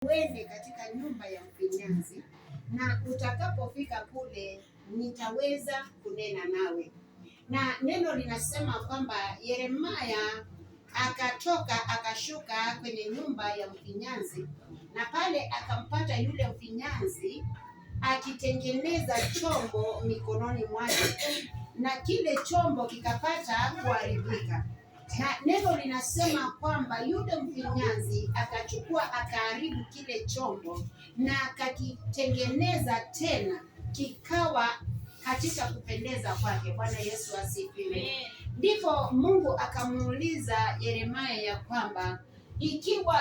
Uende katika nyumba ya mfinyanzi, na utakapofika kule nitaweza kunena nawe. Na neno linasema kwamba Yeremia akatoka akashuka kwenye nyumba ya mfinyanzi, na pale akampata yule mfinyanzi akitengeneza chombo mikononi mwake, na kile chombo kikapata kuharibika. Na neno linasema kwamba yule mfinyanzi akachukua akaharibu kile chombo na akakitengeneza tena kikawa katika kupendeza kwake. Bwana Yesu asifiwe. Ndipo Mungu akamuuliza Yeremia ya kwamba ikiwa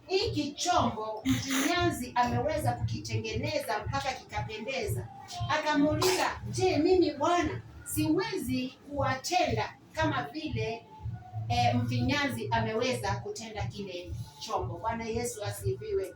hiki chombo mfinyanzi ameweza kukitengeneza mpaka kikapendeza, akamuuliza, je, mimi Bwana siwezi kuwatenda kama vile mfinyanzi ameweza kutenda kile chombo? Bwana Yesu asifiwe.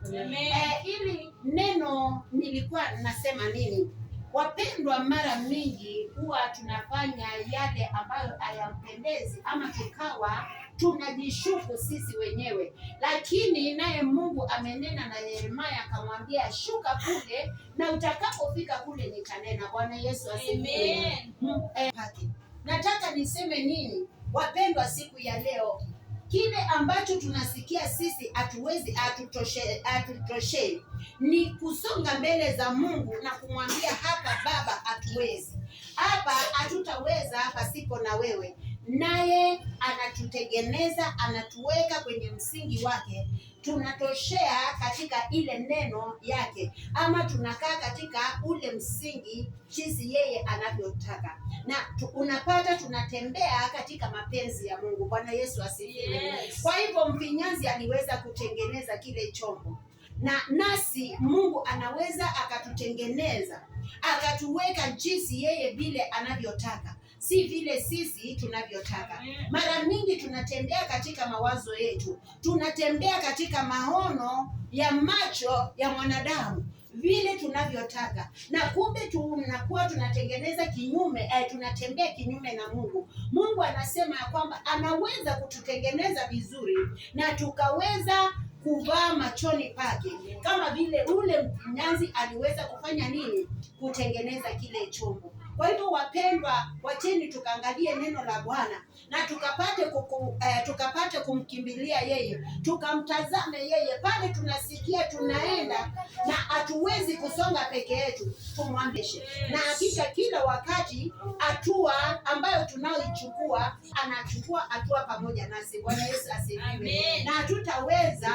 Ili neno nilikuwa nasema nini? Wapendwa, mara mingi huwa tunafanya yale ambayo hayampendezi, ama tukawa tunajishuku sisi wenyewe, lakini naye Mungu amenena na Yeremia akamwambia, shuka kule na utakapofika kule nitanena. Bwana Yesu asifiwe. Nataka niseme nini wapendwa, siku ya leo, kile ambacho tunasikia sisi hatutoshei ni kusonga mbele za Mungu na kumwambia, hapa Baba hatuwezi, hapa hatutaweza pasipo na wewe. Naye anatutengeneza, anatuweka kwenye msingi wake, tunatoshea katika ile neno yake, ama tunakaa katika ule msingi jinsi yeye anavyotaka, na unapata tunatembea katika mapenzi ya Mungu. Bwana Yesu asifiwe. Kwa hivyo mfinyanzi aliweza kutengeneza kile chombo, na nasi Mungu anaweza akatutengeneza akatuweka jinsi yeye vile anavyotaka, si vile sisi tunavyotaka. Mara mingi tunatembea katika mawazo yetu, tunatembea katika maono ya macho ya mwanadamu vile tunavyotaka, na kumbe tunakuwa tunatengeneza kinyume, tunatembea kinyume na Mungu. Mungu anasema ya kwamba anaweza kututengeneza vizuri na tukaweza kuvaa machoni pake, kama vile ule mfinyanzi aliweza kufanya nini? Kutengeneza kile chombo. Kwa hivyo wapendwa, wacheni tukaangalie neno la Bwana na tukapate kumkimbilia yeye, tukamtazame yeye. Pale tunasikia tunaenda na hatuwezi kusonga peke yetu, tumwambie. Na hakika kila wakati hatua ambayo tunaoichukua, anachukua hatua pamoja nasi. Bwana Yesu asifiwe. Na hatutaweza